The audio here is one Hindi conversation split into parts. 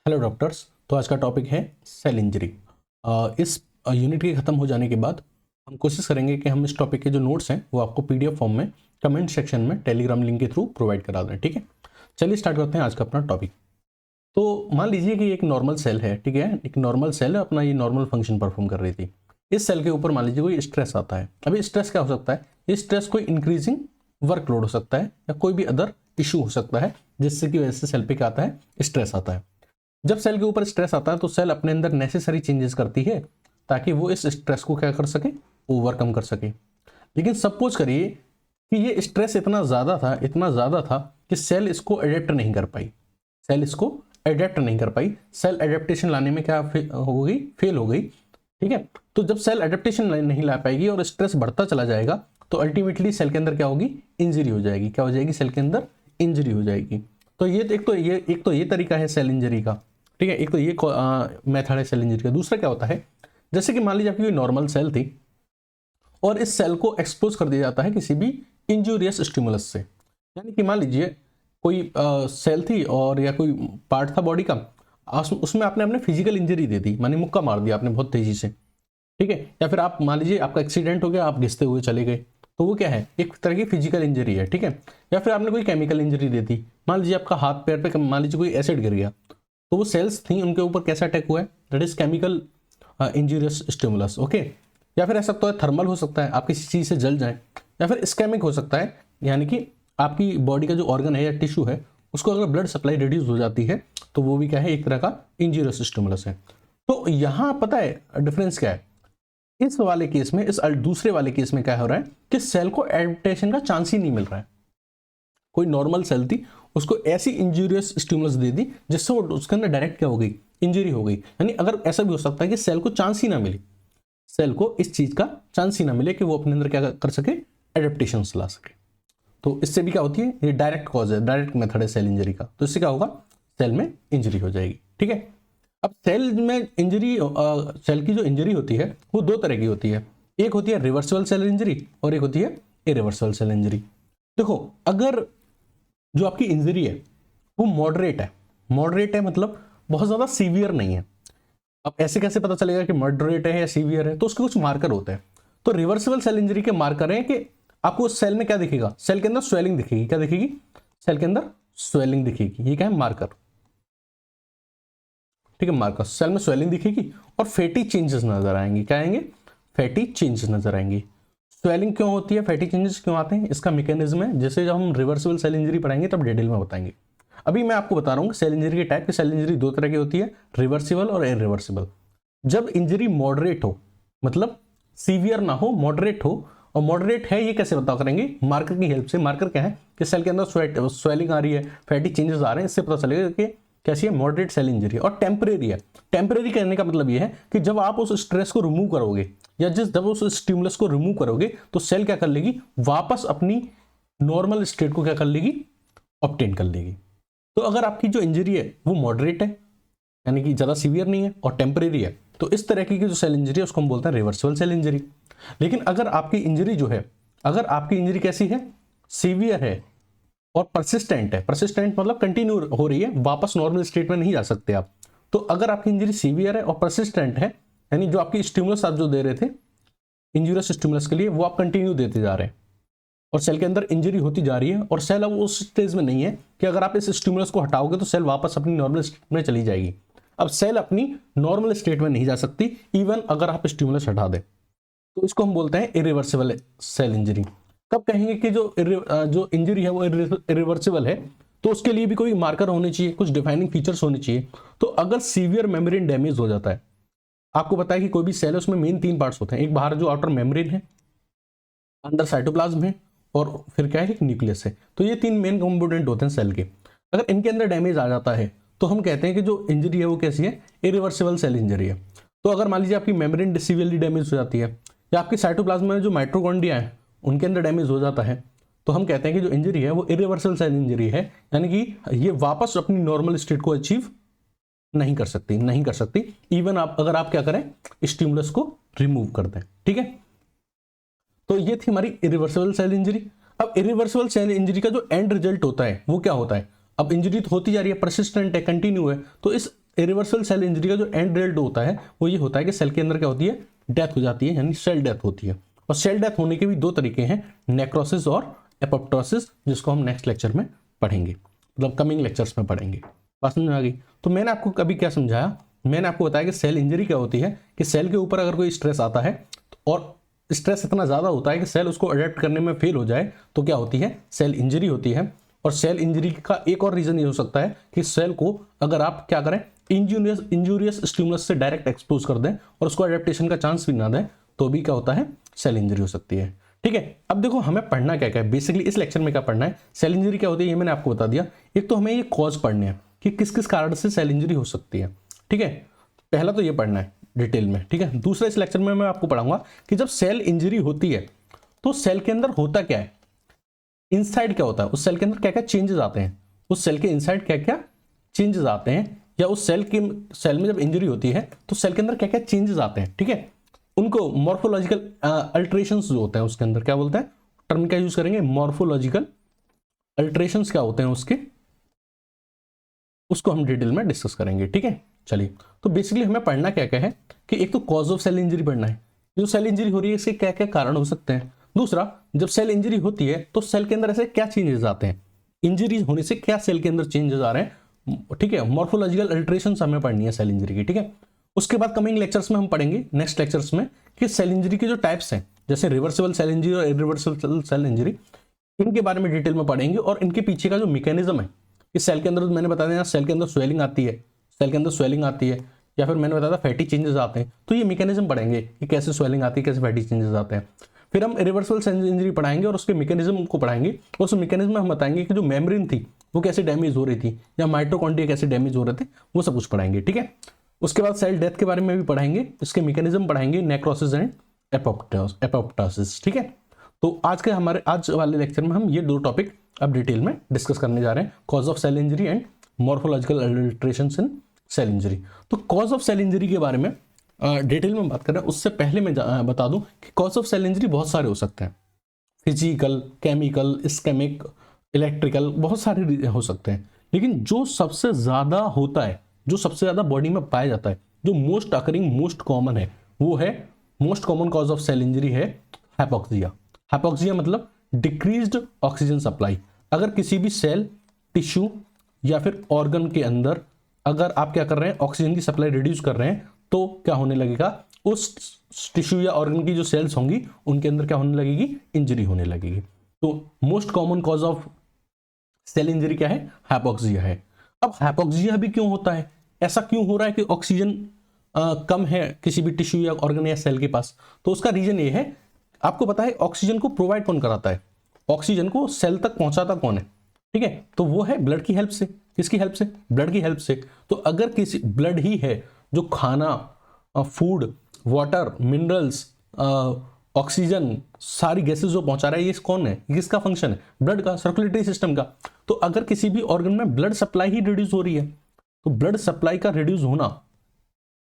Hello doctors. तो आज का टॉपिक है सेल इंजरी। इस यूनिट के ख़त्म हो जाने के बाद हम कोशिश करेंगे कि हम इस टॉपिक के जो नोट्स हैं वो आपको पीडीएफ फॉर्म में कमेंट सेक्शन में टेलीग्राम लिंक के थ्रू प्रोवाइड करा दें। ठीक है, चलिए स्टार्ट करते हैं आज का अपना टॉपिक। तो मान लीजिए कि एक नॉर्मल सेल है, ठीक है, एक नॉर्मल सेल है, अपना ये नॉर्मल फंक्शन परफॉर्म कर रही थी। इस सेल के ऊपर मान लीजिए कोई स्ट्रेस आता है। अभी स्ट्रेस क्या हो सकता है? इस स्ट्रेस कोई इंक्रीजिंग वर्कलोड हो सकता है या कोई भी अदर इशू हो सकता है जिससे की वजह से सेल पे क्या आता है? स्ट्रेस आता है। जब सेल के ऊपर स्ट्रेस आता है तो सेल अपने अंदर नेसेसरी चेंजेस करती है ताकि वो इस स्ट्रेस को क्या कर सके? ओवरकम कर सके। लेकिन सपोज करिए कि ये स्ट्रेस इतना ज़्यादा था कि सेल इसको अडेप्ट नहीं कर पाई। सेल एडेप्टेशन लाने में क्या हो गई? फेल हो गई। ठीक है, तो जब सेल एडेप्टेशन नहीं ला पाएगी और स्ट्रेस बढ़ता चला जाएगा तो अल्टीमेटली सेल के अंदर क्या होगी? इंजरी हो जाएगी। क्या हो जाएगी? सेल के अंदर इंजरी हो जाएगी। तो एक तो ये तरीका है सेल इंजरी का। ठीक है, एक तो ये मेथड है सेल इंजरी का। दूसरा क्या होता है, जैसे कि मान लीजिए आपकी कोई नॉर्मल सेल थी और इस सेल को एक्सपोज कर दिया जाता है किसी भी इंजूरियस स्टिमुलस से। यानी कि मान लीजिए कोई सेल थी और या कोई पार्ट था बॉडी का, उसमें आपने अपने फिजिकल इंजरी दे दी, माने मुक्का मार दिया आपने बहुत तेजी से। ठीक है, या फिर आप मान लीजिए आपका एक्सीडेंट हो गया, आप घिसते हुए चले गए, तो वो क्या है? एक तरह की फिजिकल इंजरी है। ठीक है, या फिर आपने कोई केमिकल इंजरी दे दी, मान लीजिए आपका हाथ पैर पे मान लीजिए कोई एसिड गिर गया, तो वो सेल्स थी उनके ऊपर कैसा अटैक हुआ है? That is chemical injurious stimulus. Okay, या फिर ऐसा तो है थर्मल हो सकता है, आप किसी चीज़ से जल जाए, या फिर इस्केमिक हो सकता है, यानी कि आपकी बॉडी का जो ऑर्गन है या टिश्यू है उसको अगर ब्लड सप्लाई रिड्यूस हो जाती है तो वो भी क्या है? एक तरह का इंजूरियस स्टिमुलस है। तो यहाँ पता है डिफरेंस क्या है? इस वाले केस में, इस दूसरे वाले केस में क्या हो रहा है कि सेल को एडेप्टेशन का चांस ही नहीं मिल रहा है। कोई नॉर्मल सेल थी, उसको ऐसी इंजूरियस स्टिमुलस दे दी जिससे वो उसके अंदर डायरेक्ट क्या हो गई? इंजरी हो गई। यानी अगर ऐसा भी हो सकता है कि सेल को चांस ही ना मिले, सेल को इस चीज का चांस ही ना मिले कि वो अपने अंदर क्या कर सके? एडेप्टेशन ला सके। तो इससे भी क्या होती है? ये डायरेक्ट कॉज है, डायरेक्ट मेथड है सेल इंजरी का। तो इससे क्या होगा? सेल में इंजरी हो जाएगी। ठीक है, अब सेल में इंजरी, सेल की जो इंजरी होती है वो दो तरह की होती है। एक होती है रिवर्सिबल सेल इंजरी और एक होती है इरिवर्सिबल सेल इंजरी। देखो, अगर जो आपकी इंजरी है वो मॉडरेट है मतलब बहुत ज्यादा सीवियर नहीं है। अब ऐसे कैसे पता चलेगा कि मॉडरेट है या सीवियर है? तो उसके कुछ मार्कर होते हैं। तो रिवर्सिबल सेल इंजरी के मार्कर हैं कि आपको सेल में क्या दिखेगा? सेल के अंदर स्वेलिंग दिखेगी। क्या दिखेगी? सेल के अंदर स्वेलिंग दिखेगी। ये क्या है? मार्कर। ठीक है, मार्कर। सेल में स्वेलिंग दिखेगी और फैटी चेंजेस नजर आएंगे। क्या आएंगे? फैटी चेंजेस नजर आएंगे। स्वेलिंग क्यों होती है, फैटी चेंजेस क्यों आते हैं, इसका मैकेनिज्म है जैसे जब हम रिवर्सिबल सेल इंजरी पढ़ाएंगे तब डिटेल में बताएंगे। अभी मैं आपको बता रहा हूँ सेल इंजरी के टाइप की। सेल इंजरी दो तरह की होती है, रिवर्सिबल और इरिवर्सिबल। जब इंजरी मॉडरेट हो, मतलब सीवियर ना हो, मॉडरेट हो, और मॉडरेट है ये कैसे पता करेंगे? मार्कर की हेल्प से। मार्कर क्या है कि सेल के अंदर स्वेलिंग आ रही है, फैटी चेंजेस आ रहे हैं, इससे पता चलेगा कि कैसी है? Moderate cell injury. और टेम्परेरी है। टेम्परेरी कहने का मतलब ये है कि जब आप उस स्ट्रेस को रिमूव करोगे या जब उस स्टिमुलस को रिमूव करोगे तो सेल क्या कर लेगी? वापस अपनी नॉर्मल स्टेट को क्या कर लेगी? ऑब्टेन कर लेगी। तो अगर आपकी जो इंजरी है वो मॉडरेट है, यानी कि ज्यादा सीवियर नहीं है, और टेम्परेरी है, तो इस तरह की जो सेल इंजरी है उसको हम बोलते हैं रिवर्सिबल सेल इंजरी। लेकिन अगर आपकी इंजरी जो है, अगर आपकी इंजरी कैसी है? सीवियर है और परसिस्टेंट है। परसिस्टेंट मतलब कंटिन्यू हो रही है, वापस नॉर्मल स्टेट में नहीं जा सकते आप। तो अगर आपकी इंजरी सीवियर है और परसिस्टेंट है, यानी जो आपकी स्टिमुलस आप जो दे रहे थे इंजूरियस स्टिमुलस के लिए वो आप कंटिन्यू देते जा रहे हैं और सेल के अंदर इंजरी होती जा रही है, और सेल अब उस स्टेज में नहीं है कि अगर आप इस स्टिमुलस को हटाओगे तो सेल वापस अपनी नॉर्मल स्टेट में चली जाएगी। अब सेल अपनी नॉर्मल स्टेट में नहीं जा सकती इवन अगर आप स्टिमुलस हटा दें। तो इसको हम बोलते हैं इरिवर्सिबल सेल इंजरी। कब कहेंगे कि जो इंजरी है वो इरिवर्सिबल है? तो उसके लिए भी कोई मार्कर होने चाहिए, कुछ डिफाइनिंग फीचर्स होने चाहिए। तो अगर सीवियर मेम्ब्रेन डैमेज हो जाता है, आपको पता है कि कोई भी सेल है उसमें मेन तीन पार्ट्स होते हैं। एक बाहर जो आउटर मेम्ब्रेन है, अंदर साइटोप्लाज्म है, और फिर क्या है? एक न्यूक्लियस है। तो ये तीन मेन कंपोनेंट होते हैं सेल के। अगर इनके अंदर डैमेज आ जाता है तो हम कहते हैं कि जो इंजरी है वो कैसी है? इरिवर्सिबल सेल इंजरी है। तो अगर मान लीजिए आपकी मेम्ब्रेन सीवियरली डैमेज हो जाती है या आपकी साइटोप्लाज्म में जो माइटोकॉन्ड्रिया है उनके अंदर डैमेज हो जाता है, तो हम कहते हैं कि जो इंजरी है वो इरिवर्सिबल सेल इंजरी है। यानी कि ये वापस अपनी नॉर्मल स्टेट को अचीव नहीं कर सकती इवन अगर आप क्या करें? स्टिमुलस को रिमूव कर दें। ठीक है, तो ये थी हमारी इरिवर्सिबल सेल इंजरी। अब इरिवर्सिबल सेल इंजरी का जो एंड रिजल्ट होता है वो क्या होता है? अब इंजरी तो होती जा रही है, परसिस्टेंट है, कंटिन्यू है, तो इस इरिवर्सिबल सेल इंजरी का जो एंड रिजल्ट होता है वो ये होता है कि सेल के अंदर क्या होती है, डेथ हो जाती है, यानी सेल डेथ होती है। और सेल डेथ होने के भी दो तरीके हैं, नेक्रोसिस और एपोप्टोसिस, जिसको हम नेक्स्ट लेक्चर में पढ़ेंगे, मतलब कमिंग लेक्चर्स में पढ़ेंगे। बात समझ में आ गई? तो मैंने आपको कभी क्या समझाया, मैंने आपको बताया कि सेल इंजरी क्या होती है कि सेल के ऊपर अगर कोई स्ट्रेस आता है और स्ट्रेस इतना ज़्यादा होता है कि सेल उसको अडेप्ट करने में फेल हो जाए तो क्या होती है, सेल इंजरी होती है। और सेल इंजरी का एक और रीज़न ये हो सकता है कि सेल को अगर आप क्या करें, इंजूरियस स्टिमुलस से डायरेक्ट एक्सपोज कर दें और उसको अडेप्टेशन का चांस भी ना दें, तो भी क्या होता है, सेल इंजरी हो सकती है। ठीक है, अब देखो हमें पढ़ना क्या क्या है, बेसिकली इस लेक्चर में क्या पढ़ना है, सेल इंजरी क्या होती है ये मैंने आपको बता दिया। एक तो हमें ये कॉज पढ़ने हैं कि किस किस कारण से सेल इंजरी हो सकती है। ठीक है, पहला तो ये पढ़ना है डिटेल में। ठीक है, दूसरा इस लेक्चर में मैं आपको पढ़ाऊंगा कि जब सेल इंजरी होती है तो सेल के अंदर होता क्या है, इनसाइड क्या होता है, उस सेल के अंदर क्या क्या चेंजेस आते हैं, उस सेल के इनसाइड क्या क्या चेंजेस आते हैं, या उस सेल में जब इंजरी होती है तो सेल के अंदर क्या क्या चेंजेस आते हैं। ठीक है, उनको मॉर्फोलॉजिकल अल्टरेशंस जो होते हैं उसके अंदर क्या बोलते हैं, टर्म क्या यूज करेंगे, मॉर्फोलॉजिकल अल्टरेशंस क्या होते हैं उसके, उसको हम डिटेल में डिस्कस करेंगे। ठीक है, चलिए तो बेसिकली हमें पढ़ना क्या क्या है कि एक तो कॉज ऑफ सेल इंजरी पढ़ना है, जो सेल इंजरी हो रही है इसके क्या क्या कारण हो सकते हैं। दूसरा, जब सेल इंजरी होती है तो सेल के अंदर ऐसे क्या चेंजेस आते हैं, इंजरी होने से क्या सेल के अंदर चेंजेस आ रहे हैं। ठीक है, मॉर्फोलॉजिकल अल्टरेशन हमें पढ़नी है सेल इंजरी की। ठीक है, उसके बाद कमिंग लेक्चर्स में हम पढ़ेंगे, नेक्स्ट लेक्चर्स में, कि सेल इंजरी के जो टाइप्स हैं, जैसे रिवर्सिबल सेल इंजरी और इरिवर्सिबल सेल इंजरी, इनके बारे में डिटेल में पढ़ेंगे और इनके पीछे का जो मैकेनिज्म है कि सेल के अंदर, मैंने बता दिया सेल के अंदर स्वेलिंग आती है, सेल के अंदर स्वेलिंग आती है, या फिर मैंने बताया था फैटी चेंजेस आते हैं, तो ये मैकेनिज्म पढ़ेंगे कि कैसे स्वेलिंग आती है, कैसे फैटी चेंजेस आते हैं। फिर हम इरिवर्सिबल सेल इंजरी पढ़ाएंगे और उसके मैकेनिज्म को पढ़ाएंगे, और उस मैकेनिज्म में हम बताएंगे कि जो मेम्ब्रेन थी वो कैसे डैमेज हो रही थी, या माइटोकॉन्ड्रिया कैसे डैमेज हो रहे थे, वो सब कुछ पढ़ाएंगे। ठीक है, उसके बाद सेल डेथ के बारे में भी पढ़ाएंगे, इसके मैकेनिज्म पढ़ाएंगे, नेक्रोसिस एंड एपोप्टोसिस। ठीक है, तो आज वाले लेक्चर में हम ये दो टॉपिक अब डिटेल में डिस्कस करने जा रहे हैं, cause of cell injury and morphological alterations in cell injury. तो कॉज ऑफ सेल इंजरी के बारे में डिटेल में बात करें उससे पहले मैं बता दूं कि कॉज ऑफ सेल इंजरी बहुत सारे हो सकते हैं, फिजिकल, केमिकल, इस्केमिक, इलेक्ट्रिकल, बहुत सारे हो सकते हैं, लेकिन जो सबसे ज़्यादा होता है, जो सबसे ज़्यादा बॉडी में पाया जाता है, जो मोस्ट अकरिंग, मोस्ट कॉमन है, वो है, most common cause of cell injury है हाइपोक्सिया। हाइपोक्सिया मतलब डिक्रीज्ड ऑक्सीजन सप्लाई। अगर किसी भी सेल, टिश्यू या फिर ऑर्गन के अंदर अगर आप क्या कर रहे हैं, ऑक्सीजन की सप्लाई रिड्यूस कर रहे हैं, तो क्या होने लगेगा, उस टिश्यू या ऑर्गन की जो सेल्स होंगी उनके अंदर क्या होने लगेगी, इंजरी होने लगेगी। तो most common cause of cell injury क्या है, हाइपोक्सिया है। अब हाइपोक्सिया भी क्यों होता है, ऐसा क्यों हो रहा है कि ऑक्सीजन कम है किसी भी टिश्यू या ऑर्गन या सेल के पास, तो उसका रीजन ये है, आपको पता है ऑक्सीजन को प्रोवाइड कौन कराता है, ऑक्सीजन को सेल तक पहुंचाता कौन है, ठीक है, तो वो है ब्लड की हेल्प से। किसकी हेल्प से, ब्लड की हेल्प से। तो अगर किसी ब्लड ही है जो खाना, फूड, वाटर, मिनरल्स, ऑक्सीजन, सारी गैसेस जो पहुंचा रहा है, ये कौन है, किसका फंक्शन है, ब्लड का, सर्कुलेटरी सिस्टम का। तो अगर किसी भी ऑर्गन में ब्लड सप्लाई ही रिड्यूस हो रही है, तो ब्लड सप्लाई का रिड्यूस होना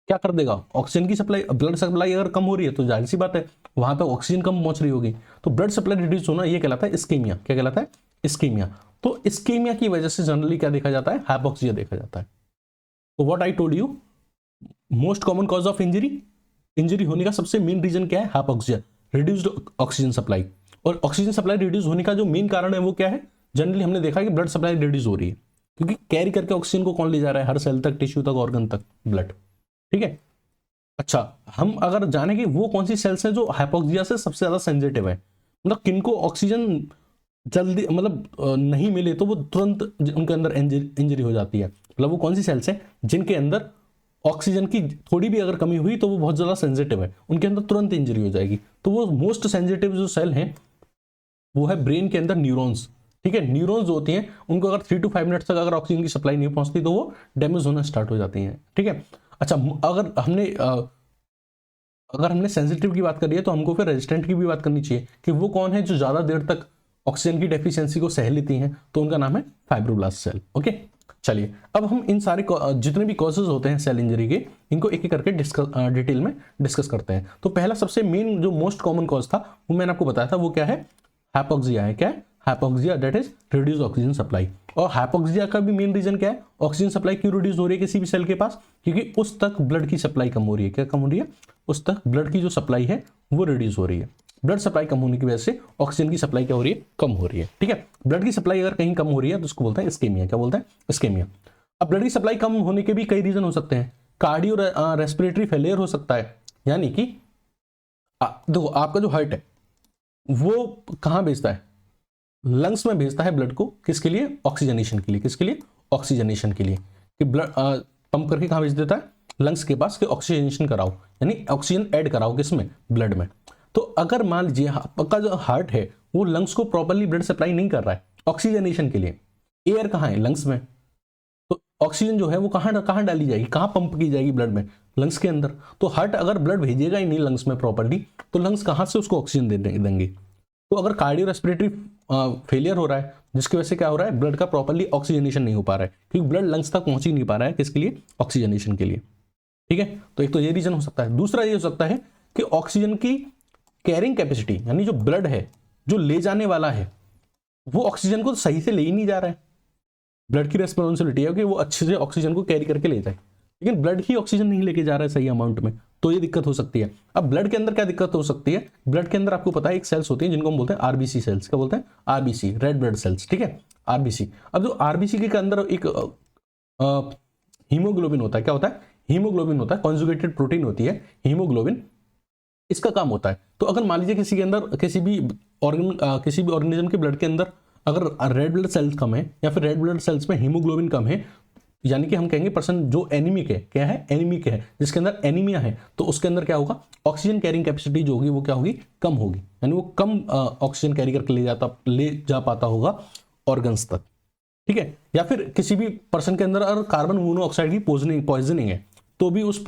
क्या कर देगा, ऑक्सीजन की सप्लाई, ब्लड सप्लाई अगर कम हो रही है तो जाहिर सी बात है वहां पे ऑक्सीजन कम पहुंच रही होगी, तो ब्लड सप्लाई रिड्यूस होना ये कहलाता है इस्कीमिया। क्या कहलाता है, इस्कीमिया। तो इस्कीमिया की वजह से जनरली क्या देखा जाता है, हाइपोक्सिया देखा जाता है। तो what I told you, most common cause of injury होने का सबसे मेन रीजन क्या है, हाइपोक्सिया, रिड्यूस्ड ऑक्सीजन सप्लाई। और ऑक्सीजन सप्लाई रिड्यूस होने का जो मेन कारण है वो क्या है, जनरली हमने देखा कि ब्लड सप्लाई रिड्यूस हो रही है, क्योंकि कैरी करके ऑक्सीजन को कौन ले जा रहा है, हर सेल तक, टिश्यू तक, ऑर्गन तक, ब्लड। ठीक है, अच्छा, हम अगर जाने कि वो कौन सी सेल्स हैं जो हाइपोक्सिया से सबसे ज्यादा सेंसिटिव है, मतलब किनको ऑक्सीजन जल्दी मतलब नहीं मिले तो वो तुरंत उनके अंदर इंजरी हो जाती है, मतलब वो कौन सी सेल्स हैं जिनके अंदर ऑक्सीजन की थोड़ी भी अगर कमी हुई तो वो बहुत ज्यादा सेंसिटिव है, उनके अंदर तुरंत इंजरी हो जाएगी। तो वो मोस्ट सेंसिटिव जो सेल हैं वो है ब्रेन के अंदर न्यूरॉन्स। ठीक है, न्यूरॉन्स जो होती हैं उनको अगर 3 to 5 मिनट्स तक अगर ऑक्सीजन की सप्लाई नहीं पहुंचती तो वो डैमेज होना स्टार्ट हो जाती हैं। ठीक है, अच्छा, अगर हमने सेंसिटिव की बात करी है तो हमको फिर रेजिस्टेंट की भी बात करनी चाहिए कि वो कौन है जो ज्यादा देर तक ऑक्सीजन की डेफिशिएंसी को सह लेती हैं, तो उनका नाम है फाइब्रोब्लास्ट सेल। ओके, चलिए अब हम इन सारे जितने भी कॉजेज होते हैं सेल इंजरी के, इनको एक एक करके डिटेल में डिस्कस करते हैं। तो पहला सबसे मेन जो मोस्ट कॉमन कॉज था वो मैंने आपको बताया था, वो क्या है, हाइपोक्सिया है। क्या है, hypoxia, that is reduce oxygen supply. और हाइपोक्सिया का भी मेन रीजन क्या है, ऑक्सीजन सप्लाई क्यों रिड्यूस हो रही है किसी भी सेल के पास, क्योंकि उस तक ब्लड की सप्लाई कम हो रही है। क्या कम हो रही है, उस तक ब्लड की जो सप्लाई है वो रिड्यूस हो रही है। ब्लड सप्लाई कम होने की वजह से ऑक्सीजन की सप्लाई क्या हो रही है, कम हो रही है। ठीक है, ब्लड की सप्लाई अगर कहीं कम हो रही है तो उसको बोलते हैं इस्केमिया। क्या बोलते हैं, इस्केमिया। अब ब्लड की सप्लाई कम होने के भी कई रीजन हो सकते हैं। कार्डियो रेस्पिरेटरी फेलियर हो सकता है, यानी कि देखो आपका जो हार्ट है वो कहाँ भेजता है, लंग्स में भेजता है ब्लड को, किसके लिए, ऑक्सीजनेशन के लिए। किसके लिए, ऑक्सीजनेशन के लिए, कि ब्लड पंप करके कहाँ भेज देता है, लंग्स के पास, कि ऑक्सीजनेशन कराओ, यानी ऑक्सीजन ऐड कराओ किसमें, ब्लड में। तो अगर मान लीजिए आपका जो हार्ट है वो लंग्स को प्रॉपर्ली ब्लड सप्लाई नहीं कर रहा है ऑक्सीजनेशन के लिए, एयर कहाँ है, लंग्स में, तो ऑक्सीजन जो है वो कहाँ डाली जाएगी, कहाँ पंप की जाएगी, ब्लड में, लंग्स के अंदर। तो हार्ट अगर ब्लड भेजेगा ही नहीं लंग्स में प्रॉपर्ली, तो लंग्स कहाँ से उसको ऑक्सीजन देंगे। तो अगर कार्डियो रेस्पिरेटरी फेलियर हो रहा है, जिसकी वजह से क्या हो रहा है, ब्लड का प्रॉपर्ली ऑक्सीजनेशन नहीं हो पा रहा है, क्योंकि ब्लड लंग्स तक पहुंच ही नहीं पा रहा है, किसके लिए, ऑक्सीजनेशन के लिए। ठीक है, तो एक तो ये रीजन हो सकता है। दूसरा ये हो सकता है कि ऑक्सीजन की कैरिंग कैपेसिटी, यानी जो ब्लड है जो ले जाने वाला है वो ऑक्सीजन को सही से ले ही नहीं जा रहा है। ब्लड की रेस्पॉन्सिबिलिटी है कि वो अच्छे से ऑक्सीजन को कैरी करके ले जाए, लेकिन ब्लड ही ऑक्सीजन नहीं लेके जा रहा है सही अमाउंट में, तो ये दिक्कत हो सकती है। अब ब्लड के अंदर क्या दिक्कत हो सकती है, ब्लड के अंदर आपको पता है एक सेल्स होती है जिनको हम बोलते हैं आरबीसी सेल्स। क्या बोलते हैं, आरबीसी, रेड ब्लड सेल्स। ठीक है, आरबीसी। अब जो आरबीसी के अंदर एक हीमोग्लोबिन होता है, क्या होता है, हीमोग्लोबिन होता है, कॉन्जुगेटेड प्रोटीन होती है हीमोग्लोबिन, इसका काम होता है। तो अगर मान लीजिए किसी के अंदर किसी भी ऑर्गेनिज्म के ब्लड के अंदर अगर रेड ब्लड सेल्स कम है या फिर रेड ब्लड सेल्स में हीमोग्लोबिन कम है, यानी कि हम कहेंगे पर्सन जो एनीमिक है, क्या है, एनीमिक है, जिसके अंदर एनीमिया है, तो उसके अंदर क्या होगा, ऑक्सीजन कैरिंग कैपेसिटी जो होगी वो क्या होगी, कम होगी, यानी वो कम ऑक्सीजन कैरी करके ले जा पाता होगा ऑर्गन्स तक। ठीक है, या फिर किसी भी पर्सन के अंदर अगर कार्बन मोनोऑक्साइड की पॉइजनिंग है, तो भी उस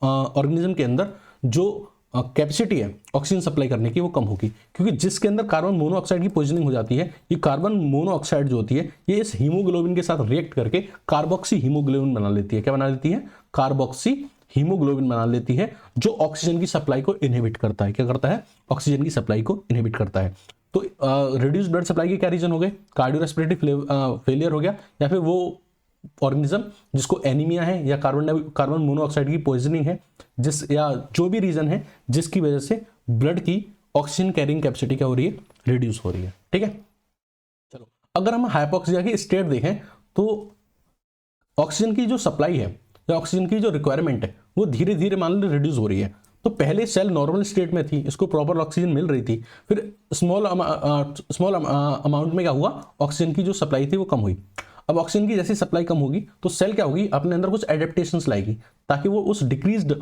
ऑर्गेनिज्म के अंदर जो कैपेसिटी है ऑक्सीजन सप्लाई करने की वो कम होगी, क्योंकि जिसके अंदर कार्बन मोनोऑक्साइड की पॉइजनिंग हो जाती है, ये कार्बन मोनोऑक्साइड जो होती है ये इस हीमोग्लोबिन के साथ रिएक्ट करके कार्बोक्सी हीमोग्लोबिन बना लेती है। क्या बना लेती है, कार्बोक्सी हीमोग्लोबिन बना लेती है, जो ऑक्सीजन की सप्लाई को इनहिबिट करता है। क्या करता है, ऑक्सीजन की सप्लाई को इनहिबिट करता है। तो रिड्यूस ब्लड सप्लाई के क्या रीजन हो गए, कार्डियो रेस्पिरेटरी फेलियर हो गया, या फिर वो ऑर्गेनिज्म जिसको एनीमिया है या कार्बन मोनोऑक्साइड की पॉइजनिंग है, या जो भी रीजन है जिसकी वजह से ब्लड की ऑक्सीजन कैरिंग कैपेसिटी क्या हो रही है, रिड्यूस हो रही है। ठीक है, चलो अगर हम हाइपोक्सिया की स्टेट देखें तो ऑक्सीजन की जो सप्लाई है या ऑक्सीजन की जो रिक्वायरमेंट है वो धीरे धीरे मान लो रिड्यूस हो रही है। तो पहले सेल नॉर्मल स्टेट में थी, इसको प्रॉपर ऑक्सीजन मिल रही थी, फिर स्मॉल अमाउंट में क्या हुआ, ऑक्सीजन की जो सप्लाई थी वो कम हुई। अब ऑक्सीजन की जैसी सप्लाई कम होगी तो सेल क्या होगी, अपने अंदर कुछ एडेप्टेशंस लाएगी ताकि वो उस डिक्रीज्ड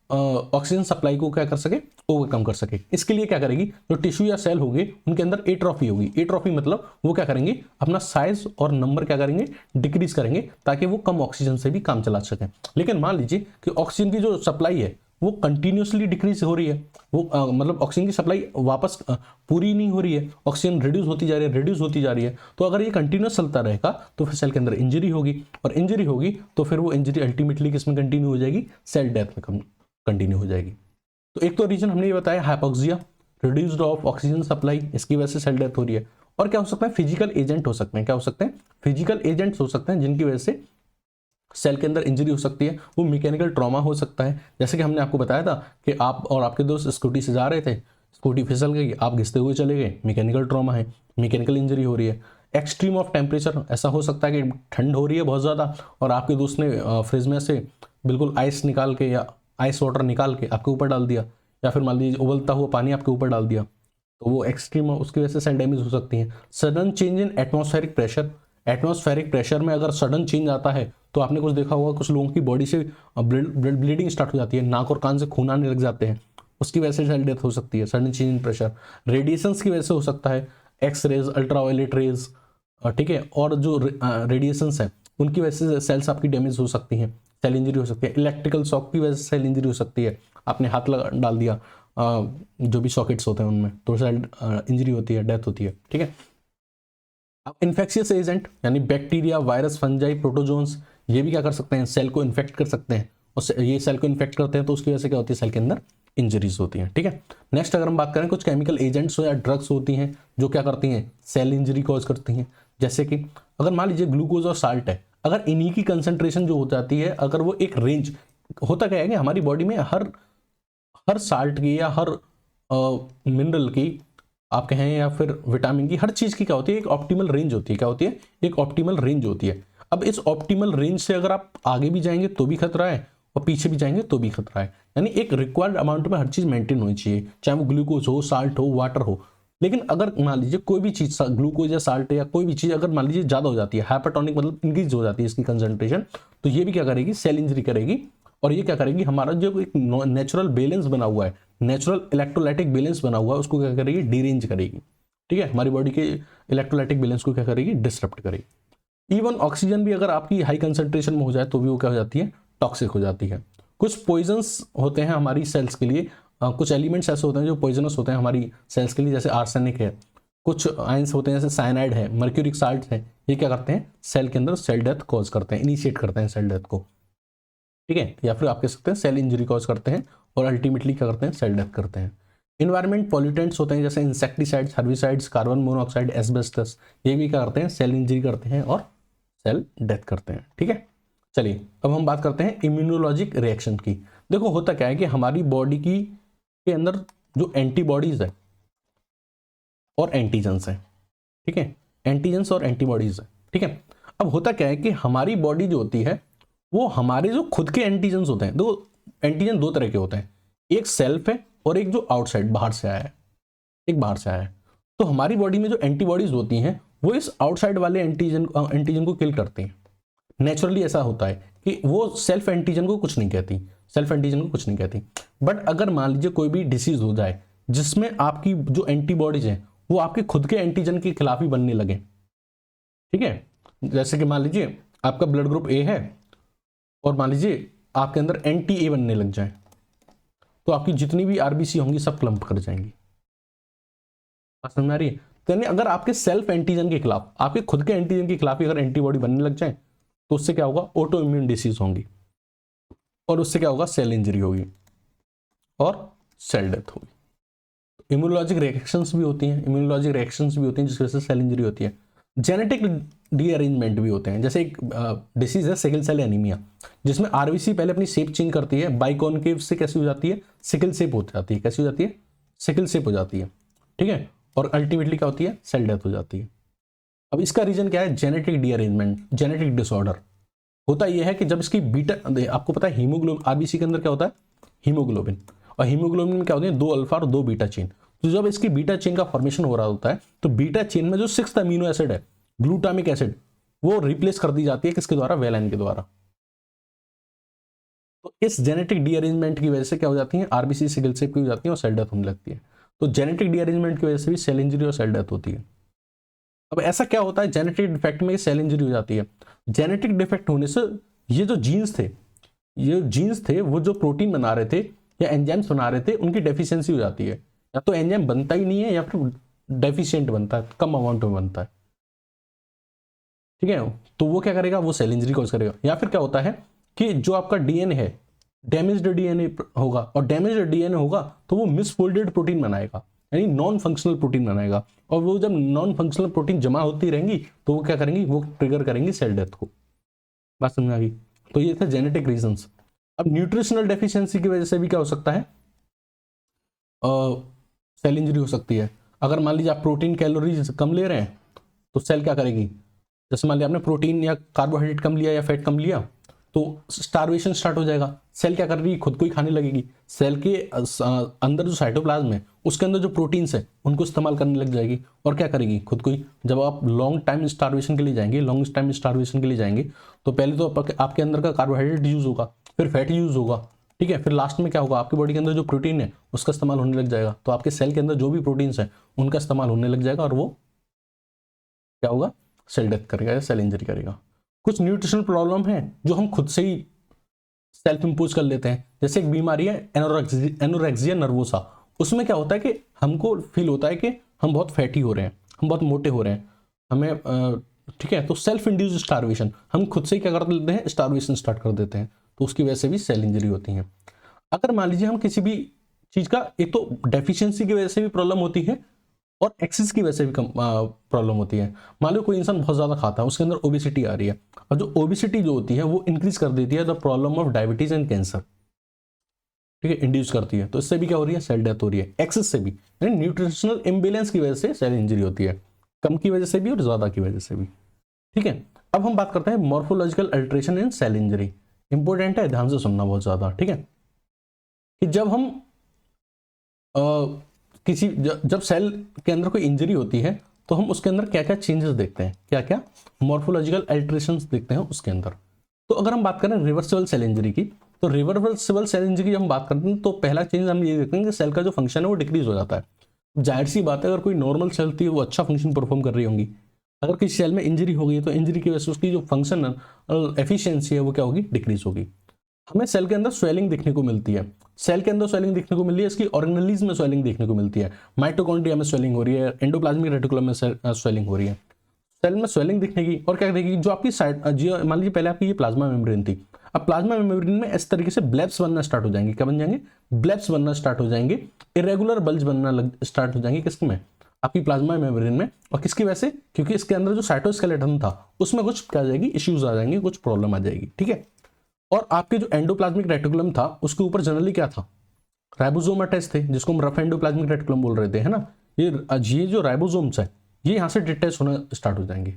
ऑक्सीजन सप्लाई को क्या कर सके, ओवरकम कर सके। इसके लिए क्या करेगी, जो टिश्यू या सेल होंगे उनके अंदर एट्रोफी होगी। एट्रोफी मतलब वो क्या करेंगे, अपना साइज और नंबर क्या करेंगे, डिक्रीज करेंगे, ताकि वो कम ऑक्सीजन से भी काम चला सकें। लेकिन मान लीजिए कि ऑक्सीजन की जो सप्लाई है वो कंटिन्यूसली डिक्रीज हो रही है, वो मतलब ऑक्सीजन की सप्लाई वापस पूरी नहीं हो रही है, ऑक्सीजन रिड्यूस होती जा रही है, तो अगर ये कंटिन्यूस चलता रहेगा तो फिर सेल के अंदर इंजरी होगी, और इंजरी होगी तो फिर वो इंजरी अल्टीमेटली किसमें कंटिन्यू हो जाएगी, सेल डेथ में कंटिन्यू हो जाएगी। तो एक तो रीजन हमने ये बताया hypoxia, reduced of oxygen supply, इसकी वजह से सेल डेथ हो रही है। और क्या हो सकता है, फिजिकल एजेंट हो सकते हैं। क्या हो सकते हैं, फिजिकल एजेंट्स हो सकते हैं जिनकी वजह से सेल के अंदर इंजरी हो सकती है। वो मैकेनिकल ट्रॉमा हो सकता है, जैसे कि हमने आपको बताया था कि आप और आपके दोस्त स्कूटी से जा रहे थे, स्कूटी फिसल गई, आप घिसते हुए चले गए, मैकेनिकल ट्रॉमा है, मैकेनिकल इंजरी हो रही है। एक्सट्रीम ऑफ टेम्परेचर, ऐसा हो सकता है कि ठंड हो रही है बहुत ज़्यादा और आपके दोस्त ने फ्रिज में से बिल्कुल आइस निकाल के या आइस वाटर निकाल के आपके ऊपर डाल दिया, या फिर मान लीजिए उबलता हुआ पानी आपके ऊपर डाल दिया, तो वो एक्सट्रीम, उसकी वजह से सेल डैमेज हो सकती है। Sudden change in atmospheric pressure, atmospheric pressure में अगर सडन चेंज आता है तो आपने कुछ देखा होगा, कुछ लोगों की बॉडी से ब्लीडिंग स्टार्ट हो जाती है, नाक और कान से खून आने लग जाते हैं, उसकी वजह से सेल डेथ हो सकती है। Sudden change in pressure, radiations की वजह से हो सकता है, एक्स रेज, अल्ट्रावायलेट रेज, ठीक है, और जो रेडिएशंस है उनकी वजह से सेल्स आपकी डैमेज हो सकती हैं, सेल इंजरी हो सकती है। इलेक्ट्रिकल शॉक की वजह से सेल इंजरी हो सकती है, आपने हाथ डाल दिया जो भी सॉकेट्स होते हैं उनमें, तो सेल इंजरी होती है, डेथ होती है। ठीक है, अब इन्फेक्शियस एजेंट यानी बैक्टीरिया, वायरस, फंजाई, प्रोटोजोन्स, ये भी क्या कर सकते हैं, सेल को इन्फेक्ट कर सकते हैं, और ये सेल को इन्फेक्ट करते हैं तो उसकी वजह से क्या होती है, सेल के अंदर इंजरीज होती हैं। ठीक है, नेक्स्ट अगर हम बात करें कुछ केमिकल एजेंट्स हो या ड्रग्स होती हैं जो क्या करती हैं, सेल इंजरी कॉज करती हैं। जैसे कि अगर मान लीजिए ग्लूकोज और साल्ट है, अगर इन्हीं की कंसंट्रेशन जो हो जाती है, अगर वो एक रेंज, होता क्या है कि हमारी बॉडी में हर साल्ट की या हर मिनरल की आप कहें या फिर विटामिन की, हर चीज़ की क्या होती है, एक ऑप्टिमल रेंज होती है। क्या होती है, एक ऑप्टिमल रेंज होती है। अब इस ऑप्टिमल रेंज से अगर आप आगे भी जाएंगे तो भी खतरा है और पीछे भी जाएंगे तो भी खतरा है। यानी एक रिक्वायर्ड अमाउंट में हर चीज़ मेंटेन होनी चाहिए, चाहे वो ग्लूकोज हो, साल्ट हो, वाटर हो। लेकिन अगर मान लीजिए कोई भी चीज़, ग्लूकोज या साल्ट या कोई भी चीज़ अगर मान लीजिए ज़्यादा हो जाती है, हाइपरटोनिक मतलब इंक्रीज हो जाती है इसकी कंसंट्रेशन, तो ये भी क्या करेगी, सेल इंजरी करेगी। और ये क्या करेगी, हमारा जो एक नेचुरल बैलेंस बना हुआ है, नेचुरल इलेक्ट्रोलाइटिक बैलेंस बना हुआ है, उसको क्या करेगी, डीरेंज करेगी। ठीक है, हमारी बॉडी के इलेक्ट्रोलाइटिक बैलेंस को क्या करेगी, डिसरप्ट करेगी। इवन ऑक्सीजन भी अगर आपकी हाई कंसंट्रेशन में हो जाए तो भी वो क्या हो जाती है, टॉक्सिक हो जाती है। कुछ पॉइजन्स होते हैं हमारी सेल्स के लिए, कुछ एलिमेंट्स ऐसे होते हैं जो पॉइजनस होते हैं हमारी सेल्स के लिए, जैसे आर्सेनिक है, कुछ आयंस होते हैं जैसे साइनाइड है, मर्क्यूरिक साल्ट है। ये क्या करते हैं, सेल के अंदर सेल डेथ कॉज करते हैं, इनिशिएट करते हैं सेल डेथ को। ठीक है, या फिर आप कह सकते हैं सेल इंजरी कॉज करते हैं और अल्टीमेटली क्या करते हैं, सेल डेथ करते हैं। इन्वायरमेंट पॉल्यूटेंट्स होते हैं जैसे insecticides, herbicides, carbon monoxide, asbestos, ये भी क्या करते हैं, सेल इंजरी करते हैं और सेल डेथ करते हैं। ठीक है, चलिए अब हम बात करते हैं इम्यूनोलॉजिक रिएक्शन की। देखो होता क्या है कि हमारी बॉडी की के अंदर जो एंटीबॉडीज है और एंटीजेंस है, ठीक है, एंटीजेंस और एंटीबॉडीज है। ठीक है, अब होता क्या है कि हमारी बॉडी जो होती है वो हमारे जो खुद के एंटीजेंस होते हैं, देखो एंटीजन दो तरह के होते हैं, एक सेल्फ है और एक जो आउटसाइड बाहर से आया है, एक बाहर से आया है। तो हमारी बॉडी में जो एंटीबॉडीज होती हैं वो इस आउटसाइड वाले एंटीजन को किल करती हैं। नेचुरली ऐसा होता है कि वो सेल्फ एंटीजन को कुछ नहीं कहती, सेल्फ एंटीजन को कुछ नहीं कहती। बट अगर मान लीजिए कोई भी डिसीज हो जाए जिसमें आपकी जो एंटीबॉडीज हैं वो आपके खुद के एंटीजन के खिलाफ ही बनने लगे, ठीक है, जैसे कि मान लीजिए आपका ब्लड ग्रुप ए है और मान लीजिए आपके अंदर एंटी ए बनने लग जाए, तो आपकी जितनी भी आरबीसी होंगी सब क्लम्प कर जाएंगी। समझ में आ रही है? तो यानी अगर आपके सेल्फ एंटीजन के खिलाफ, आपके खुद के एंटीजन के खिलाफ ही अगर एंटीबॉडी बनने लग जाए तो उससे क्या होगा, ऑटो इम्यून डिसीज होंगी और उससे क्या होगा, सेल इंजरी होगी और सेल डेथ होगी। इम्यूनोलॉजिक रिएक्शंस भी होती हैं, इम्यूनोलॉजिक रिएक्शंस भी होती हैं जिसकी वजह से सेल इंजरी होती है। जेनेटिक डीअरेंजमेंट भी होते हैं, जैसे एक डिसीज है सिकल सेल एनीमिया, जिसमें आरबीसी पहले अपनी शेप चेंज करती है, बाइकॉनकेव से कैसी हो जाती है, सिकल शेप हो जाती है। कैसी हो जाती है, सिकल शेप हो जाती है। ठीक है, और अल्टीमेटली क्या होती है, सेल डेथ हो जाती है। अब इसका रीजन क्या है, जेनेटिक डीअरेंजमेंट, जेनेटिक डिसऑर्डर। होता यह है कि जब इसकी बीटा, आपको पता है हीमोग्लोबिन, आरबीसी के अंदर क्या होता है, हीमोग्लोबिन, और हीमोग्लोबिन में क्या होते हैं, 2 अल्फा और 2 बीटा चेन। तो जब इसकी बीटा चेन का फॉर्मेशन हो रहा होता है तो बीटा चेन में जो 6th अमीनो एसिड है, ग्लूटामिक एसिड, वो रिप्लेस कर दी जाती है किसके द्वारा, वेलाइन के द्वारा। तो इस जेनेटिक डीअरेंजमेंट की वजह से क्या हो जाती है, आरबीसी सिकल सेल की हो जाती है और सेल डेथ होने लगती है। तो जेनेटिक डीअरेंजमेंट की वजह से भी सेल इंजरी और सेल डेथ होती है। अब ऐसा क्या होता है जेनेटिक डिफेक्ट में, सेल इंजरी हो जाती है। जेनेटिक डिफेक्ट होने से ये जो जीन्स थे वो जो प्रोटीन बना रहे थे या एंजाइम्स बना रहे थे, उनकी डेफिशिएंसी हो जाती है, या तो एंजाइम बनता ही नहीं है या फिर डेफिशिएंट बनता है, कम अमाउंट में बनता है। ठीक है, तो वो क्या करेगा, वो सेल इंजरी कॉज करेगा। या फिर क्या होता है कि जो आपका डीएनए है, डैमेज्ड डीएनए होगा, और डैमेज्ड डीएनए होगा तो वो मिसफोल्डेड प्रोटीन बनाएगा, यानी नॉन फंक्शनल प्रोटीन बनाएगा। और वो जब नॉन फंक्शनल प्रोटीन जमा होती रहेंगी तो वो क्या करेंगी, वो ट्रिगर करेंगी सेल डेथ को। बात समझ आ गई? तो ये थे जेनेटिक रीजंस। अब न्यूट्रिशनल डेफिशिएंसी की वजह से भी क्या हो सकता है, सेल इंजरी हो सकती है। अगर मान लीजिए आप प्रोटीन कैलोरीज कम ले रहे हैं तो सेल क्या करेगी, जैसे मान लिया आपने प्रोटीन या कार्बोहाइड्रेट कम लिया या फैट कम लिया तो स्टारवेशन स्टार्ट हो जाएगा। सेल क्या कर रही है, खुद को ही खाने लगेगी। सेल के अंदर जो साइटोप्लाज्म है उसके अंदर जो प्रोटीन्स है उनको इस्तेमाल करने लग जाएगी और क्या करेगी, खुद को ही। जब आप लॉन्ग टाइम स्टारवेशन के लिए जाएंगे तो पहले तो आपके अंदर का कार्बोहाइड्रेट यूज होगा, फिर फैट यूज होगा, ठीक है, फिर लास्ट में क्या होगा, आपकी बॉडी के अंदर जो प्रोटीन है उसका इस्तेमाल होने लग जाएगा। तो आपके सेल के अंदर जो भी प्रोटीन्स है उनका इस्तेमाल होने लग जाएगा और वो क्या होगा, सेल डेथ करेगा या सेल इंजरी करेगा। कुछ न्यूट्रिशनल प्रॉब्लम है जो हम खुद से ही सेल्फ इंपोज कर लेते हैं, जैसे एक बीमारी है एनोरेक्सिया नर्वोसा। उसमें क्या होता है कि हमको फील होता है कि हम बहुत फैटी हो रहे हैं, हम बहुत मोटे हो रहे हैं, हमें ठीक है, तो सेल्फ इंड्यूस्ड स्टारवेशन, हम खुद से ही क्या कर लेते हैं, स्टारवेशन स्टार्ट कर देते हैं, तो उसकी वजह से भी सेल इंजरी होती है। अगर मान लीजिए हम किसी भी चीज का, एक तो डेफिशिएंसी की वजह से भी प्रॉब्लम होती है और एक्सेस की वजह से भी प्रॉब्लम होती है। मान लो कोई इंसान बहुत ज्यादा खाता है, उसके अंदर ओबेसिटी आ रही है, और जो ओबेसिटी जो होती है वो इंक्रीज कर देती है the problem of diabetes and cancer, ठीक है, इंड्यूस करती है। तो इससे भी क्या हो रही है, सेल डेथ हो रही है। एक्सेस से भी, यानी न्यूट्रिशनल इम्बेलेंस की वजह से सेल इंजरी होती है, कम की वजह से भी और ज्यादा की वजह से भी, ठीक है। अब हम बात करते हैं morphological alteration in cell injury. Important है, ध्यान से सुनना बहुत ज्यादा, ठीक है। कि जब हम जब सेल के अंदर कोई इंजरी होती है तो हम उसके अंदर क्या क्या चेंजेस देखते हैं, क्या क्या मॉर्फोलॉजिकल अल्टरेशंस देखते हैं उसके अंदर। तो अगर हम बात करें रिवर्सिबल सेल इंजरी की, तो रिवर्सिबल सेल इंजरी हम बात करते हैं तो पहला चेंज हम ये देखते हैं कि सेल का जो फंक्शन है वो डिक्रीज हो जाता है। जाहिर सी बात है, अगर कोई नॉर्मल सेल थी वो अच्छा फंक्शन परफॉर्म कर रही होंगी, अगर किसी सेल में इंजरी हो गई है तो इंजरी की वजह से उसकी जो फंक्शन एफिशिएंसी है वो क्या होगी, डिक्रीज होगी। हमें सेल के अंदर स्वेलिंग देखने को मिलती है, सेल के अंदर स्वेलिंग देखने को मिल रही है, इसकी ऑर्गेनेलीज में स्वेलिंग देखने को मिलती है, माइटोकॉन्ड्रिया में स्वेलिंग हो रही है, एंडोप्लाज्मिक रेटिकुलम में स्वेलिंग हो रही है। सेल में स्वेलिंग दिखने की, और क्या देखेगी, जो आपकी साइड मान लीजिए पहले आपकी ये प्लाज्मा मेम्ब्रेन थी, अब प्लाज्मा मेम्ब्रेन में इस तरीके से ब्लेब्स बनना स्टार्ट हो जाएंगे। क्या बन जाएंगे, ब्लेब्स बनना स्टार्ट हो जाएंगे, इरेगुलर बल्ज बनना स्टार्ट हो जाएंगे। किसमें, आपकी प्लाज्मा मेम्ब्रेन में। और किसकी वजह से, क्योंकि इसके अंदर जो साइटोस्केलेटन था उसमें कुछ क्या आ जाएगी, इश्यूज आ जाएंगे, कुछ प्रॉब्लम आ जाएगी, ठीक है। और आपके जो एंडोप्लाज्मिक रेटिकुलम था उसके ऊपर जनरली क्या था, राइबोसोम अटैच थे, जिसको हम रफ एंडोप्लाज्मिक रेटिकुलम बोल रहे थे, है ना। ये जो राइबोसोम्स है ये यहाँ से डिटैच होना स्टार्ट हो जाएंगे।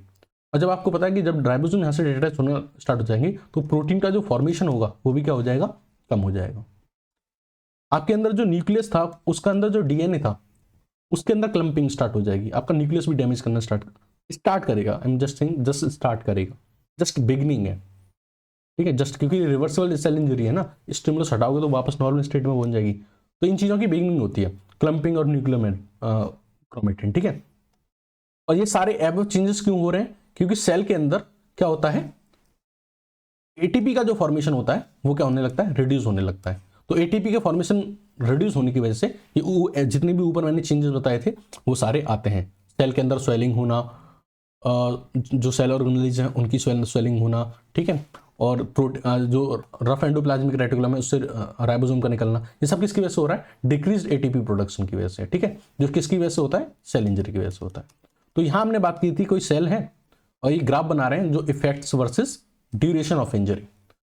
और जब आपको पता है कि जब राइबोसोम यहाँ से डिटैच होना स्टार्ट हो जाएंगे तो प्रोटीन का जो फॉर्मेशन होगा वो भी क्या हो जाएगा, कम हो जाएगा। आपके अंदर जो न्यूक्लियस था उसका अंदर जो डीएनए था उसके अंदर क्लम्पिंग स्टार्ट हो जाएगी, आपका न्यूक्लियस भी डैमेज करना स्टार्ट करेगा। I am just saying, just start करेगा, जस्ट बिगनिंग है, ठीक है। जस्ट क्योंकि रिवर्सिबल सेल इंजरी है ना, स्टिमुलस हटाओगे तो वापस नॉर्मल स्टेट में पहुंच जाएगी। तो इन चीजों की बिगनिंग होती है, क्लम्पिंग और न्यूक्लियर क्रोमेटिन, ठीक है। और ये सारे एबव चेंजेस क्यों हो रहे हैं, क्योंकि सेल के अंदर क्या होता है, एटीपी का जो फॉर्मेशन होता है वो क्या होने लगता है, रिड्यूस होने लगता है। तो एटीपी के फॉर्मेशन रिड्यूस होने की वजह से ये जितने भी ऊपर मैंने चेंजेस बताए थे वो सारे आते हैं। सेल के अंदर स्वेलिंग होना, जो सेल ऑर्गेनेल्स हैं उनकी स्वेलिंग होना, ठीक है। और जो रफ एंडोप्लाज्मिक रेटिकुलम है उससे राइबोसोम का निकलना, ये सब किसकी वजह से हो रहा है, डिक्रीज एटीपी प्रोडक्शन की वजह से, ठीक है। जो किसकी वजह से होता है, सेल इंजरी की वजह से होता है। तो यहां हमने बात की थी, कोई सेल है और ये ग्राफ बना रहे हैं जो effects versus duration of injury.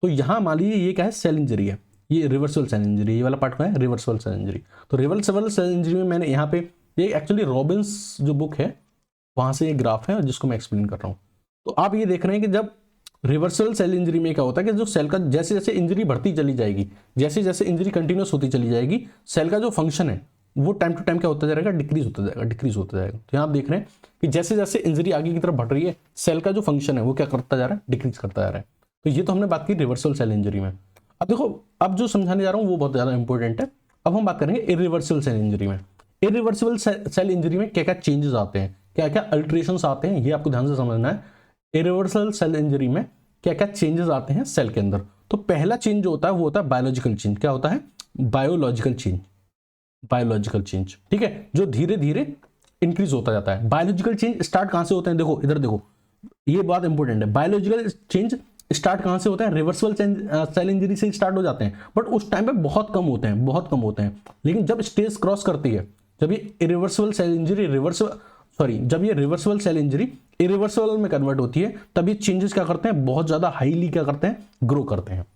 तो यहां मान लीजिए ये क्या है, सेल इंजरी है, ये रिवर्सिबल सेल इंजरी, ये वाला पार्ट क्या है, रिवर्सिबल सेल इंजरी। तो रिवर्सिबल सेल इंजरी में मैंने यहाँ पे, ये एक्चुअली रॉबिन्स जो बुक है वहां से ये ग्राफ है जिसको मैं एक्सप्लेन कर रहा हूँ। तो आप ये देख रहे हैं कि जब रिवर्सल सेल इंजरी में क्या होता है कि जो सेल का जैसे जैसे इंजरी बढ़ती चली जाएगी, जैसे जैसे इंजरी कंटिन्यूस होती चली जाएगी, सेल का जो फंक्शन है वो टाइम टू टाइम क्या होता जाएगा, डिक्रीज होता जाएगा, डिक्रीज होता जाएगा। तो यहाँ आप देख रहे हैं कि जैसे जैसे इंजरी आगे की तरफ बढ़ रही है, सेल का जो फंक्शन है वो क्या करता जा रहा है, डिक्रीज करता जा रहा है। तो ये तो हमने बात की रिवर्सल सेल इंजरी में। अब देखो, अब जो समझाने जा रहा हूँ वो बहुत ज्यादा इंपॉर्टेंट है। अब हम बात करेंगे इरिवर्सिबल सेल इंजरी में। इरिवर्सिबल सेल इंजरी में क्या क्या चेंजेस आते हैं, क्या क्या अल्टरेशंस आते हैं, ये आपको ध्यान से समझना है। इरिवर्सिबल सेल इंजरी में क्या क्या चेंजेस आते हैं सेल के अंदर। तो पहला चेंज जो होता है वो होता है बायोलॉजिकल चेंज। क्या होता है, बायोलॉजिकल चेंज, बायोलॉजिकल चेंज, ठीक है, जो धीरे धीरे इंक्रीज होता जाता है। बायोलॉजिकल चेंज स्टार्ट कहां से होते हैं, देखो इधर देखो, ये बात इंपॉर्टेंट है। बायोलॉजिकल चेंज स्टार्ट कहां से होता है, रिवर्सिबल सेल इंजरी से स्टार्ट हो जाते हैं, बट उस टाइम पे बहुत कम होते हैं, बहुत कम होते हैं। लेकिन जब स्टेज क्रॉस करती है, जब ये इरिवर्सिबल सेल इंजरी जब ये रिवर्सिबल सेल इंजरी इरिवर्सिबल में कन्वर्ट होती है, तब ये चेंजेस क्या करते हैं, बहुत ज्यादा हाईली क्या करते हैं, ग्रो करते हैं।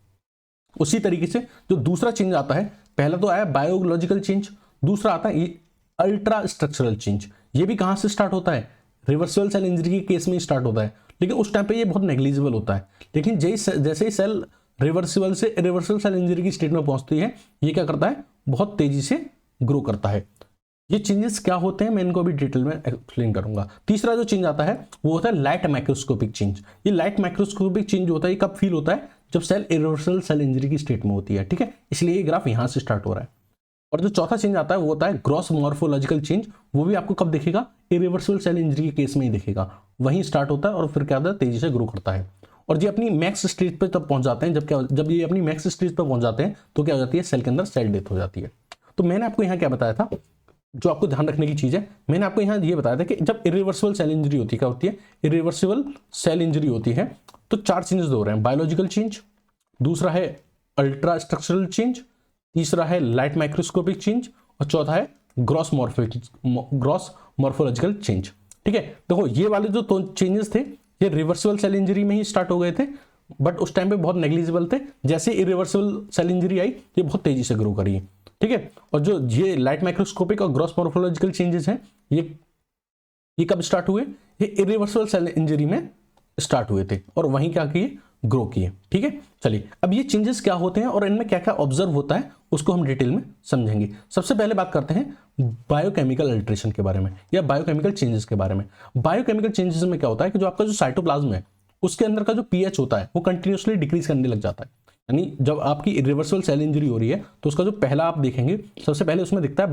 उसी तरीके से जो दूसरा चेंज आता है, पहला तो आया बायोलॉजिकल चेंज, दूसरा आता है अल्ट्रा स्ट्रक्चरल चेंज। ये भी कहां से स्टार्ट होता है, रिवर्सिबल सेल इंजरी के केस में स्टार्ट होता है, लेकिन उस टाइम पे ये बहुत नेग्लिजिबल होता है। लेकिन जैसे ही सेल रिवर्सिबल से इरिवर्सिबल सेल इंजरी की स्टेट में पहुंचती है, ये क्या करता है, बहुत तेजी से ग्रो करता है। ये चेंजेस क्या होते हैं मैं इनको अभी डिटेल में एक्सप्लेन करूंगा। तीसरा जो चेंज आता है वो होता है लाइट माइक्रोस्कोपिक चेंज। ये लाइट माइक्रोस्कोपिक चेंज होता है, ये कब फील होता है, जब सेल इरिवर्सिबल सेल इंजरी की स्टेट में होती है, ठीक है। इसलिए ये ग्राफ यहां से स्टार्ट हो रहा है। और जो चौथा चेंज आता है वो होता है ग्रॉस मॉर्फोलॉजिकल चेंज। वो भी आपको कब दिखेगा, इरिवर्सिबल सेल इंजरी के केस में ही दिखेगा, वहीं स्टार्ट होता है और फिर क्या होता है, तेजी से ग्रो करता है। और ये अपनी मैक्स स्टेज पे तब पहुंच जाते हैं, जब ये अपनी मैक्स स्टेज पर पहुंच जाते हैं तो क्या हो जाती है, सेल के अंदर सेल डेथ हो जाती है। तो मैंने आपको यहाँ क्या बताया था, जो आपको ध्यान रखने की चीज है, मैंने आपको यहाँ ये बताया था कि जब इरिवर्सिबल सेल इंजरी होती है, क्या होती है, इरिवर्सिबल सेल इंजरी होती है, तो चार चेंजेस हो रहे हैं। बायोलॉजिकल चेंज, दूसरा है अल्ट्रा स्ट्रक्चरल चेंज, तीसरा है लाइट माइक्रोस्कोपिक चेंज, और चौथा है ग्रॉस मॉर्फोलॉजिकल चेंज। ठीक है, देखो ये वाले जो चेंजेस थे ये रिवर्सिबल सेल इंजरी में ही स्टार्ट हो गए थे, बट उस टाइम पे बहुत नेग्लिजिबल थे। जैसे इरिवर्सिबल सेल इंजरी आई ये बहुत तेजी से ग्रो करी है। ठीक है, और जो ये लाइट माइक्रोस्कोपिक और ग्रॉस मॉर्फोलॉजिकल चेंजेस हैं ये कब स्टार्ट हुए? ये इरिवर्सिबल सेल इंजरी में स्टार्ट हुए थे और वहीं क्या किए, ग्रो किए। ठीक है, चलिए अब ये चेंजेस क्या होते हैं और इनमें क्या क्या ऑब्जर्व होता है उसको हम डिटेल में समझेंगे। सबसे पहले बात करते हैं बायोकेमिकल अल्टरेशन के बारे में या बायोकेमिकल चेंजेस के बारे में। बायोकेमिकल चेंजेस में क्या होता है कि जो आपका जो साइटोप्लाज्म है उसके अंदर का जो पीएच होता है वो कंटिन्यूसली डिक्रीज करने लग जाता है। यानी जब आपकी इरिवर्सिबल सेल इंजरी हो रही है तो उसका जो पहला आप देखेंगे सबसे पहले उसमें दिखता है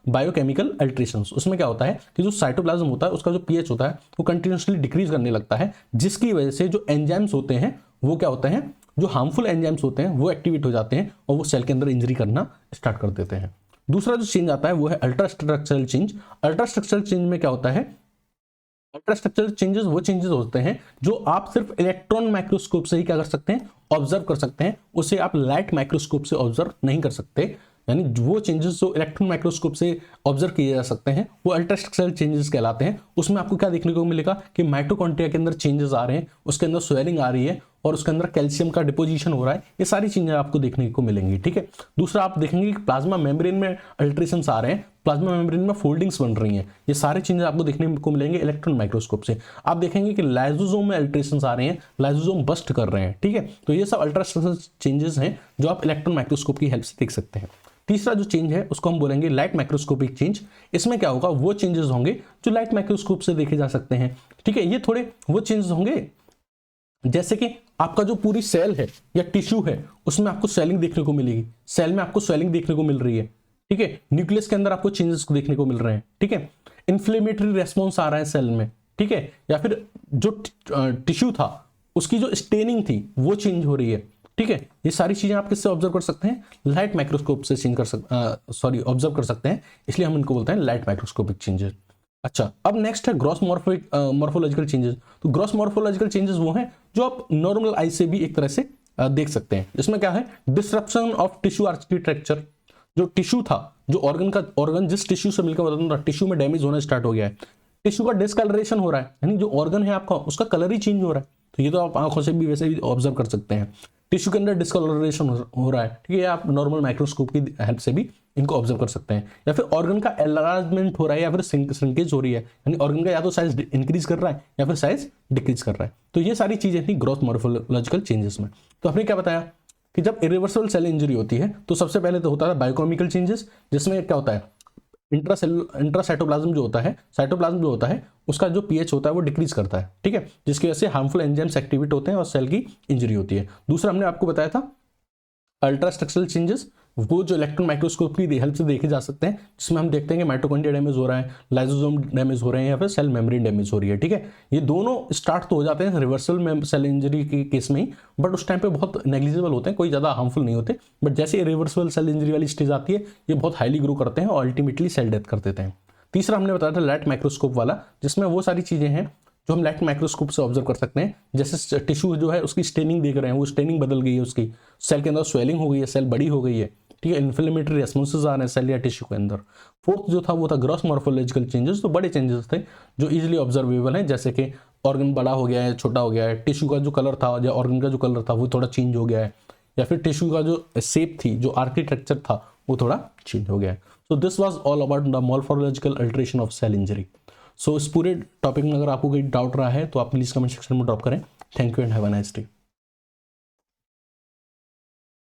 बायोकेमिकल अल्टरेशंस। उसमें क्या होता है कि जो साइटोप्लाज्म होता है उसका जो पीएच होता है वो कंटिन्यूसली डिक्रीज करने लगता है, जिसकी वजह से जो एंजाइम्स होते हैं वो क्या होते हैं, जो हार्मफुल एंजाइम्स होते हैं वो एक्टिवेट हो जाते हैं और वो सेल के अंदर इंजरी करना स्टार्ट कर देते हैं। दूसरा जो चेंज आता है वो है अल्ट्रास्ट्रक्चरल चेंज। अल्ट्रास्ट्रक्चरल चेंज में क्या होता है, अल्ट्रास्ट्रक्चरल चेंजेस वो चेंजेस होते हैं जो आप सिर्फ इलेक्ट्रॉन माइक्रोस्कोप से ही क्या कर सकते हैं, ऑब्जर्व कर सकते हैं, उसे आप लाइट माइक्रोस्कोप से ऑब्जर्व नहीं कर सकते। यानी वो चेंजेस जो इलेक्ट्रॉन माइक्रोस्कोप से ऑब्जर्व किए जा सकते हैं वो अल्ट्रास्ट्रक्चरल चेंजेस कहलाते हैं। उसमें आपको क्या देखने को मिलेगा कि माइटोकॉन्ड्रिया के अंदर चेंजेस आ रहे हैं, उसके अंदर स्वेलिंग आ रही है और उसके अंदर कैल्शियम का डिपोजिशन हो रहा है। ये सारी चीजें आपको देखने को मिलेंगी। ठीक है, दूसरा आप देखेंगे कि प्लाज्मा मेम्ब्रेन में अल्ट्रेशंस आ रहे हैं, प्लाज्मा मेम्ब्रेन में फोल्डिंग्स बन रही हैं। ये सारे चेंजेस आपको देखने को मिलेंगे इलेक्ट्रॉन माइक्रोस्कोप से। आप देखेंगे कि लाइसोसोम में अल्ट्रेशंस आ रहे हैं, लाइसोसोम बस्ट कर रहे हैं। ठीक है, तो ये सब अल्ट्रास्ट्रक्चरल चेंजेस हैं जो आप इलेक्ट्रॉन माइक्रोस्कोप की हेल्प से देख सकते हैं। तीसरा जो चेंज है उसको हम बोलेंगे लाइट माइक्रोस्कोपिक चेंज। इसमें क्या होगा, वो चेंजेस होंगे जो लाइट माइक्रोस्कोप से देखे जा सकते हैं। ठीक है, ये थोड़े वो चेंजेस होंगे जैसे कि आपका जो पूरी सेल है या टिश्यू है उसमें आपको स्वेलिंग देखने को मिलेगी, सेल में आपको स्वेलिंग देखने को मिल रही है। ठीक है, न्यूक्लियस के अंदर आपको चेंजेस देखने को मिल रहे हैं। ठीक है, इन्फ्लेमेटरी रेस्पॉन्स आ रहा है सेल में। ठीक है, या फिर जो टिश्यू था उसकी जो स्टेनिंग थी वो चेंज हो रही है। ठीक है, ये सारी चीजें आप किससे ऑब्जर्व कर सकते हैं, लाइट माइक्रोस्कोप से चेंज कर ऑब्जर्व कर सकते हैं, इसलिए हम इनको बोलते हैं लाइट माइक्रोस्कोपिक चेंजेस। अच्छा, अब नेक्स्ट है ग्रॉस मॉर्फोलॉजिकल चेंजेस। तो ग्रॉस मॉर्फोलॉजिकल चेंजेस वो हैं जो आप नॉर्मल आई से भी एक तरह से देख सकते हैं। इसमें क्या है, डिसरप्शन ऑफ टिश्यू आर्किटेक्चर। जो टिश्यू था, जो ऑर्गन जिस टिश्यू से मिलकर बता, टिश्यू में डैमेज होना स्टार्ट हो गया है, टिश्यू का डिसकलरेशन हो रहा है, यानी जो ऑर्गन है आपका उसका कलर ही चेंज हो रहा है। तो ये तो आप आंखों से भी वैसे भी ऑब्जर्व कर सकते हैं, टिश्यू के अंदर डिस्कलरेशन हो रहा है। ठीक है, आप नॉर्मल माइक्रोस्कोप की हेल्प से भी इनको ऑब्जर्व कर सकते हैं। या फिर ऑर्गन का एनलार्जमेंट हो रहा है या फिर श्रिंकेज हो रही है, यानी ऑर्गन का या तो साइज इंक्रीज कर रहा है या फिर साइज डिक्रीज कर रहा है। तो ये सारी चीजें थी ग्रोथ मॉर्फोलॉजिकल चेंजेस में। तो हमने क्या बताया कि जब इरिवर्सिबल सेल इंजरी होती है तो सबसे पहले तो होता है बायोकेमिकल चेंजेस, जिसमें क्या होता है, इंट्रासाइटोप्लाज्म जो होता है उसका जो पीएच होता है वो डिक्रीज करता है। ठीक है, जिसकी वजह से हार्मफुल एंजाइम्स एक्टिवेट होते हैं और सेल की इंजरी होती है। दूसरा हमने आपको बताया था अल्ट्रास्ट्रक्चरल चेंजेस, वो जो इलेक्ट्रॉन माइक्रोस्कोप की हेल्प से देखे जा सकते हैं, जिसमें हम देखते हैं कि माइटोकॉन्ड्रिया डैमेज हो रहा है, लाइसोसोम डैमेज हो रहे हैं या फिर सेल मेम्ब्रेन डैमेज हो रही है। ठीक है, ये दोनों स्टार्ट तो हो जाते हैं रिवर्सल सेल इंजरी के केस में ही, बट उस टाइम पे बहुत नेग्लिजिबल होते हैं, कोई ज़्यादा हार्मफुल नहीं होते। बट जैसे रिवर्सल सेल इंजरी वाली स्टेज आती है ये बहुत हाईली ग्रो करते हैं और अल्टीमेटली सेल डेथ कर देते हैं। तीसरा हमने बताया था लाइट माइक्रोस्कोप वाला, जिसमें वो सारी चीज़ें हैं जो हम लाइट माइक्रोस्कोप से ऑब्जर्व कर सकते हैं। जैसे टिश्यू जो है उसकी स्टेनिंग देख रहे हैं, वो स्टेनिंग बदल गई है, उसकी सेल के अंदर स्वेलिंग हो गई है, सेल बड़ी हो गई है। ठीक है, इन्फ्लेमेटरी रेस्पॉन्सेज आ रहे हैं सेल या टिश्यू के अंदर। फोर्थ जो था वो था ग्रॉस मॉर्फोलॉजिकल चेंजेस। तो बड़े चेंजेस थे जो इजीली ऑब्जर्वेबल हैं, जैसे कि ऑर्गन बड़ा हो गया है, छोटा हो गया है, टिश्यू का जो कलर था या ऑर्गन का जो कलर था वो थोड़ा चेंज हो गया है, या फिर टिश्यू का जो शेप थी, जो आर्किटेक्चर था वो थोड़ा चेंज हो गया है। So this was all about the morphological alteration of cell injury. So इस पूरे टॉपिक में अगर आपको कोई डाउट रहा है तो आप प्लीज़ कमेंट सेक्शन में ड्रॉप करें। Thank you and have a nice day.